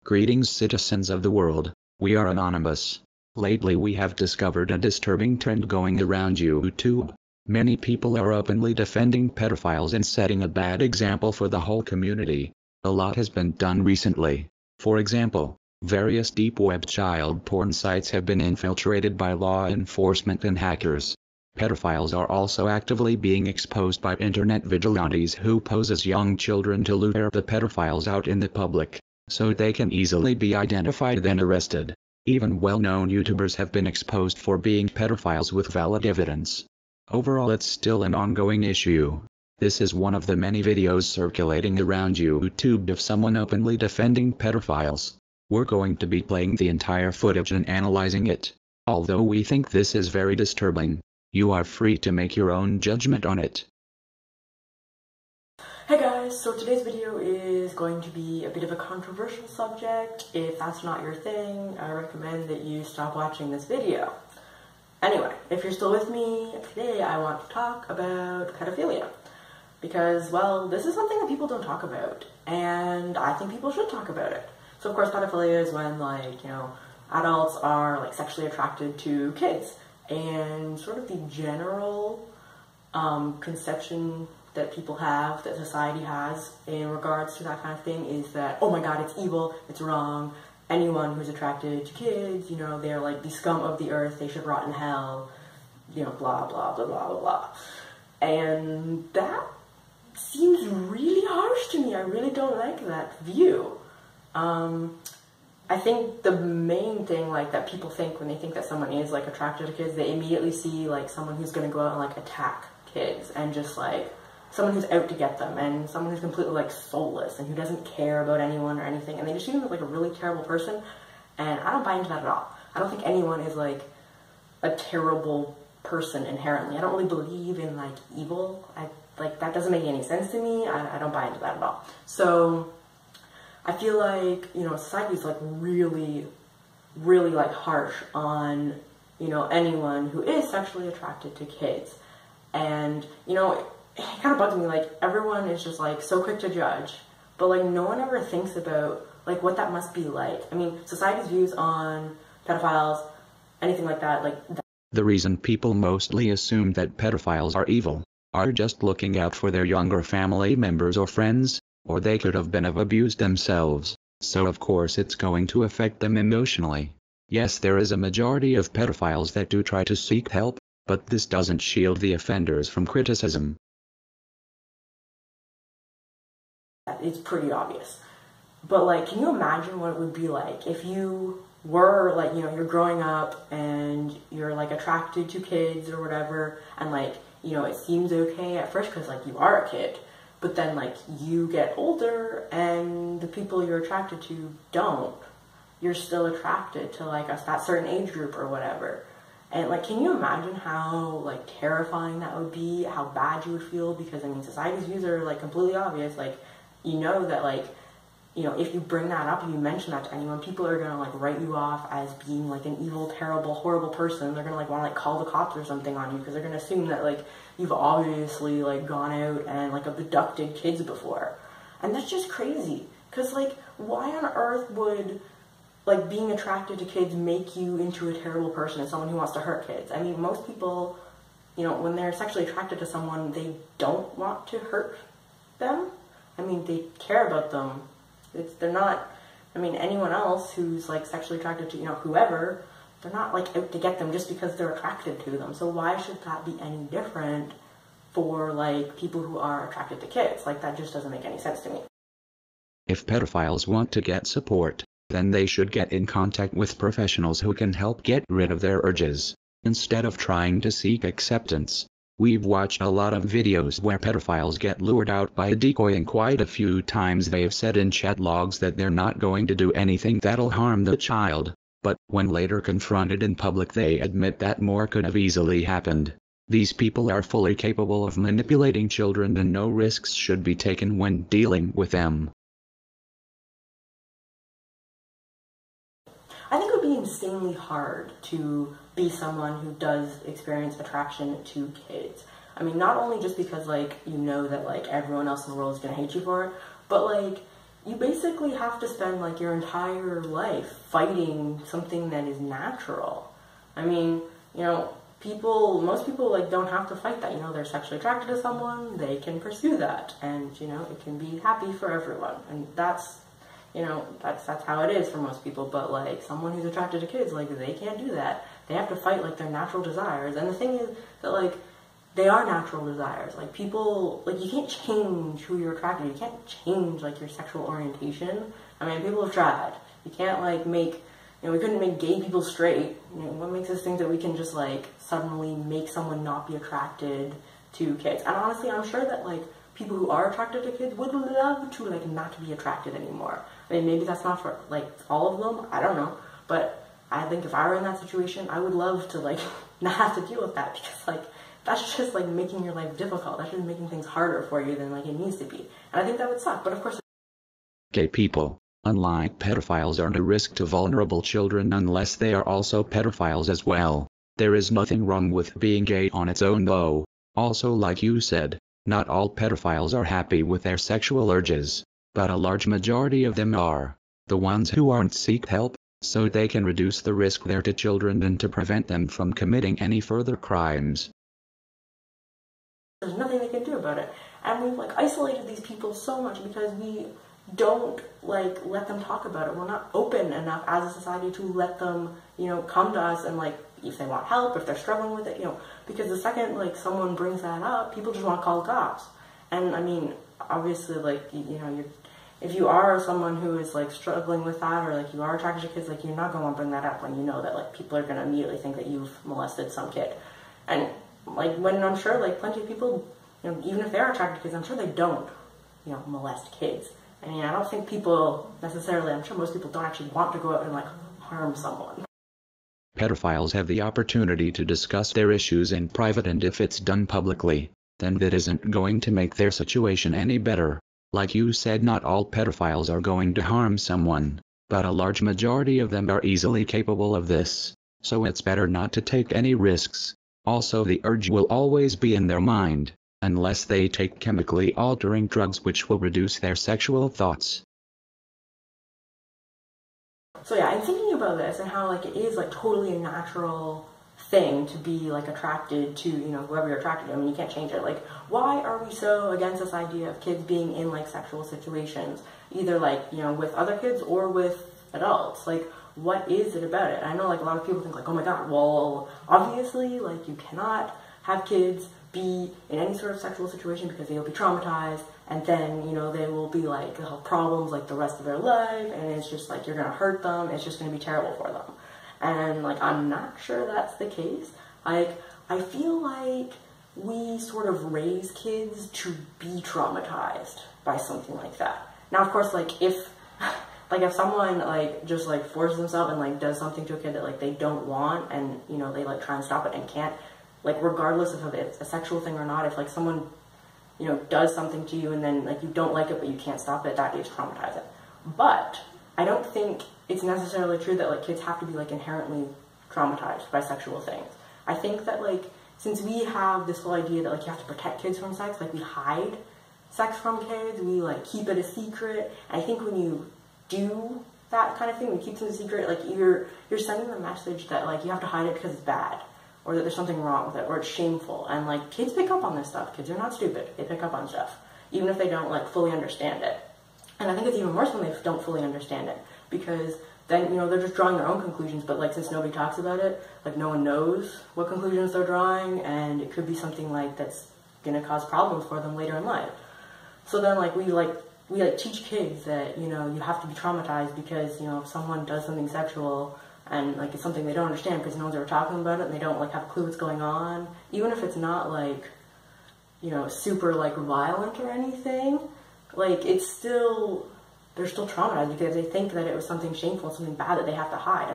Greetings, citizens of the world. We are anonymous. Lately we have discovered a disturbing trend going around YouTube. Many people are openly defending pedophiles and setting a bad example for the whole community. A lot has been done recently. For example, various deep web child porn sites have been infiltrated by law enforcement and hackers. Pedophiles are also actively being exposed by internet vigilantes who pose as young children to lure the pedophiles out in the public, so they can easily be identified and arrested. Even well-known YouTubers have been exposed for being pedophiles with valid evidence. Overall, it's still an ongoing issue. This is one of the many videos circulating around YouTube of someone openly defending pedophiles. We're going to be playing the entire footage and analyzing it. Although we think this is very disturbing, you are free to make your own judgment on it. Hey guys, so today's video is going to be a bit of a controversial subject. If that's not your thing, I recommend that you stop watching this video. Anyway, if you're still with me, today I want to talk about pedophilia. Because, well, this is something that people don't talk about, and I think people should talk about it. So of course pedophilia is when, adults are sexually attracted to kids. And sort of the general conception that people have, that society has in regards to that kind of thing is that, oh my god, it's evil, it's wrong, anyone who's attracted to kids, they're like the scum of the earth, they should rot in hell, blah, blah, blah, blah, blah, blah. And that seems really harsh to me. I really don't like that view. I think the main thing that people think when they think that someone is attracted to kids, they immediately see someone who's going to go out and attack kids, and just someone who's out to get them, and someone who's completely soulless and who doesn't care about anyone or anything, and they just see them as a really terrible person. And I don't buy into that at all. I don't think anyone is a terrible person inherently. I don't really believe in evil. That doesn't make any sense to me. I don't buy into that at all. So I feel society is really, really harsh on, anyone who is sexually attracted to kids. And, it kind of bugs me, everyone is just so quick to judge, but no one ever thinks about what that must be like. I mean, society's views on pedophiles, anything like that, The reason people mostly assume that pedophiles are evil, are just looking out for their younger family members or friends, or they could have been abused themselves, so of course it's going to affect them emotionally. Yes, there is a majority of pedophiles that do try to seek help, but this doesn't shield the offenders from criticism. It's pretty obvious. But can you imagine what it would be like if you were you're growing up and you're attracted to kids or whatever, and it seems okay at first because you are a kid. But then, you get older, and the people you're attracted to don't. You're still attracted to, that certain age group or whatever. And, can you imagine how, terrifying that would be, how bad you would feel? Because, I mean, society's views are, completely obvious. That, if you bring that up and you mention that to anyone, people are going to, write you off as being, an evil, terrible, horrible person. They're going to, want to, call the cops or something on you, because they're going to assume that, you've obviously, gone out and, abducted kids before. And that's just crazy. Because, why on earth would, being attracted to kids make you into a terrible person and someone who wants to hurt kids? I mean, most people, when they're sexually attracted to someone, they don't want to hurt them. I mean, they care about them. They're not, anyone else who's, sexually attracted to, whoever, they're not, out to get them just because they're attracted to them. So why should that be any different for, people who are attracted to kids? That just doesn't make any sense to me. If pedophiles want to get support, then they should get in contact with professionals who can help get rid of their urges, instead of trying to seek acceptance. We've watched a lot of videos where pedophiles get lured out by a decoy, and quite a few times they've said in chat logs that they're not going to do anything that'll harm the child. But when later confronted in public, they admit that more could have easily happened. These people are fully capable of manipulating children, and no risks should be taken when dealing with them. I think it would be insanely hard to be someone who does experience attraction to kids. Not only just because, that, everyone else in the world is going to hate you for it, but, you basically have to spend like your entire life fighting something that is natural. I mean, you know, most people like don't have to fight that. You know, they're sexually attracted to someone, they can pursue that, and you know, it can be happy for everyone. And that's, you know, that's how it is for most people. But like someone who's attracted to kids, like they can't do that. They have to fight like their natural desires. And the thing is that like they are natural desires. Like people, like you can't change who you're attracted to. You can't change like your sexual orientation. I mean, people have tried. You can't like make, you know, we couldn't make gay people straight. You know, what makes us think that we can just like suddenly make someone not be attracted to kids? And honestly, I'm sure that like people who are attracted to kids would love to like not be attracted anymore. I mean, maybe that's not for like all of them. I don't know. But I think if I were in that situation, I would love to like not have to deal with that, because like that's just like making your life difficult. That's just making things harder for you than like it needs to be. And I think that would suck. But of course, gay people, unlike pedophiles, aren't a risk to vulnerable children unless they are also pedophiles as well. There is nothing wrong with being gay on its own though. Also, like you said, not all pedophiles are happy with their sexual urges, but a large majority of them are. The ones who aren't seek help, so they can reduce the risk there to children and to prevent them from committing any further crimes. There's nothing they can do about it. And we've like isolated these people so much because we don't like let them talk about it. We're not open enough as a society to let them, you know, come to us and like if they want help, if they're struggling with it, you know, because the second like someone brings that up, people just want to call the cops. And I mean, obviously, like, you know, if you are someone who is like struggling with that, or like you are attracted to kids, like you're not going to want to bring that up when you know that like people are going to immediately think that you've molested some kid. And like when I'm sure like plenty of people, you know, even if they're attracted to kids, I'm sure they don't, you know, molest kids. I mean, I don't think people necessarily, I'm sure most people don't actually want to go out and like harm someone. Pedophiles have the opportunity to discuss their issues in private, and if it's done publicly, then that isn't going to make their situation any better. Like you said, not all pedophiles are going to harm someone, but a large majority of them are easily capable of this, so it's better not to take any risks. Also, the urge will always be in their mind, unless they take chemically altering drugs which will reduce their sexual thoughts. So yeah, I'm thinking about this and how like it is like totally a natural thing to be like attracted to, you know, whoever you're attracted to. I mean, you can't change it. Like, why are we so against this idea of kids being in like sexual situations, either like, you know, with other kids or with adults? Like, what is it about it? And I know like a lot of people think like, oh my god, well, obviously like you cannot have kids be in any sort of sexual situation because they'll be traumatized, and then, you know, they will be like, they'll have problems like the rest of their life, and it's just like you're gonna hurt them, it's just gonna be terrible for them. And like I'm not sure that's the case. Like I feel like we sort of raise kids to be traumatized by something like that. Now of course, like if someone like just like forces themselves and like does something to a kid that like they don't want, and you know they like try and stop it and can't, like regardless of if it's a sexual thing or not, if like someone, you know, does something to you and then like you don't like it but you can't stop it, that is traumatizing. But I don't think it's necessarily true that like kids have to be like inherently traumatized by sexual things. I think that like since we have this whole idea that like you have to protect kids from sex, like we hide sex from kids, we like keep it a secret. And I think when you do that kind of thing, when you keep things a secret, like you're sending the message that like you have to hide it because it's bad, or that there's something wrong with it, or it's shameful. And like kids pick up on this stuff. Kids are not stupid. They pick up on stuff, even if they don't like fully understand it. And I think it's even worse when they don't fully understand it, because then, you know, they're just drawing their own conclusions, but like since nobody talks about it, like no one knows what conclusions they're drawing, and it could be something like that's gonna cause problems for them later in life. So then like we teach kids that, you know, you have to be traumatized because, you know, if someone does something sexual and like it's something they don't understand because no one's ever talking about it and they don't like have a clue what's going on, even if it's not like, you know, super like violent or anything, like it's still, they're still traumatized because they think that it was something shameful, something bad that they have to hide.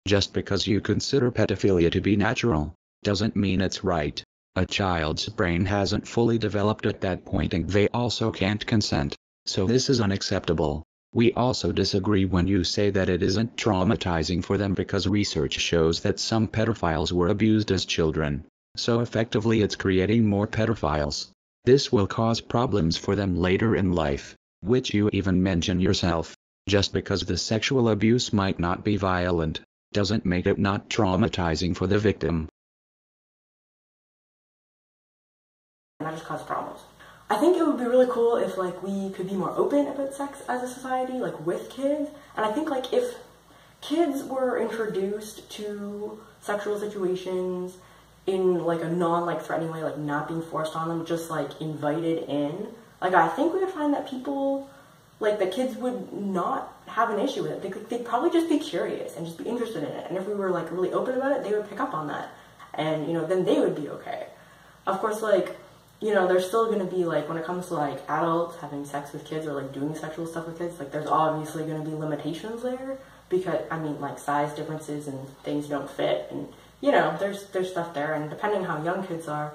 Just because you consider pedophilia to be natural, doesn't mean it's right. A child's brain hasn't fully developed at that point, and they also can't consent. So this is unacceptable. We also disagree when you say that it isn't traumatizing for them, because research shows that some pedophiles were abused as children. So effectively it's creating more pedophiles. This will cause problems for them later in life. which you even mention yourself. Just because the sexual abuse might not be violent, doesn't make it not traumatizing for the victim. And that just causes problems. I think it would be really cool if like we could be more open about sex as a society, like with kids. And I think like if kids were introduced to sexual situations in like a non-threatening way, like not being forced on them, just like invited in, like I think we would find that people, like the kids would not have an issue with it. They'd probably just be curious and just be interested in it. And if we were like really open about it, they would pick up on that. And, you know, then they would be okay. Of course, like, you know, there's still going to be, like, when it comes to, like, adults having sex with kids or, like, doing sexual stuff with kids, like, there's obviously going to be limitations there because, I mean, like, size differences and things don't fit and, you know, there's stuff there. And depending how young kids are,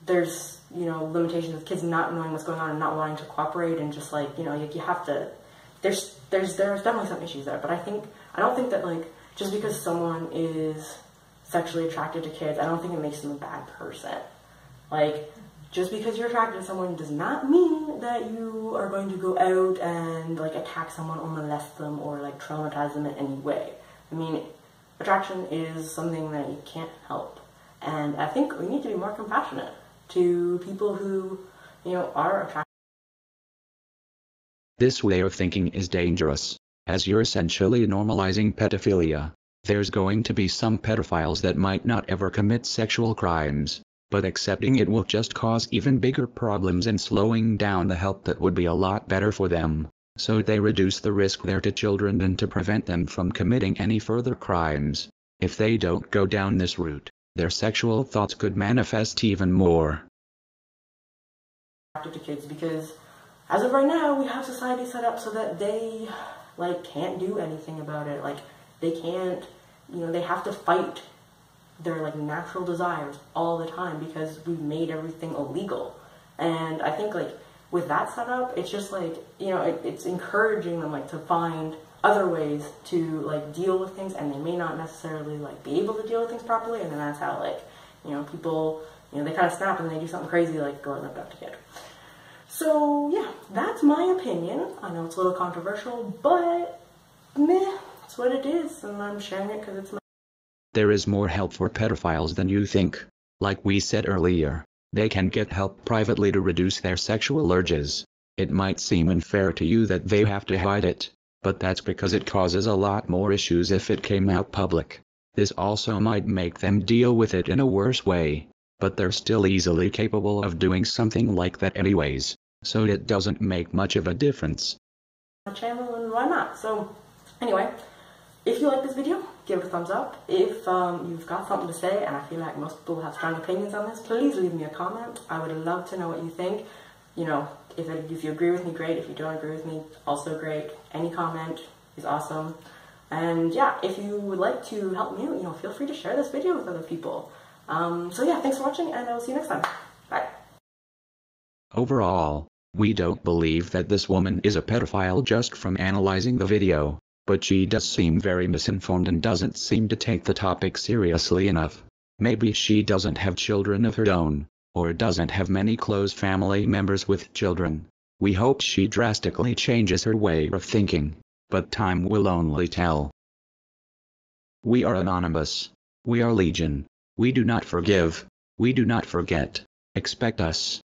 there's, you know, limitations with kids not knowing what's going on and not wanting to cooperate and just, like, you know, you have to, there's definitely some issues there. But I don't think that, like, just because someone is sexually attracted to kids, I don't think it makes them a bad person. Like, just because you're attracted to someone does not mean that you are going to go out and, like, attack someone or molest them or, like, traumatize them in any way. I mean, attraction is something that you can't help. And I think we need to be more compassionate to people who, you know, are attracted. This way of thinking is dangerous, as you're essentially normalizing pedophilia. There's going to be some pedophiles that might not ever commit sexual crimes, but accepting it will just cause even bigger problems and slowing down the help that would be a lot better for them, so they reduce the risk there to children and to prevent them from committing any further crimes. If they don't go down this route, their sexual thoughts could manifest even more. To kids, because as of right now, we have society set up so that they, like, can't do anything about it. Like, they can't, you know, they have to fight their, like, natural desires all the time because we've made everything illegal. And I think, like, with that setup, it's just, like, you know, it's encouraging them, like, to find other ways to, like, deal with things, and they may not necessarily, like, be able to deal with things properly, and then that's how, like, you know, people, you know, they kind of snap and they do something crazy, like go and abduct a kid. So, yeah, that's my opinion. I know it's a little controversial, but meh, it's what it is, and I'm sharing it because it's my... There is more help for pedophiles than you think. Like we said earlier, they can get help privately to reduce their sexual urges. It might seem unfair to you that they have to hide it, but that's because it causes a lot more issues if it came out public. This also might make them deal with it in a worse way, but they're still easily capable of doing something like that anyways, so it doesn't make much of a difference. My channel, and why not? So, anyway, if you like this video, give it a thumbs up. If you've got something to say, and I feel like most people have strong opinions on this, please leave me a comment. I would love to know what you think. You know, if you agree with me, great. If you don't agree with me, also great. Any comment is awesome. And yeah, if you would like to help me out, you know, feel free to share this video with other people. So yeah, thanks for watching, and I will see you next time. Bye. Overall, we don't believe that this woman is a pedophile just from analyzing the video, but she does seem very misinformed and doesn't seem to take the topic seriously enough. Maybe she doesn't have children of her own, or doesn't have many close family members with children. We hope she drastically changes her way of thinking, but time will only tell. We are anonymous. We are legion. We do not forgive. We do not forget. Expect us.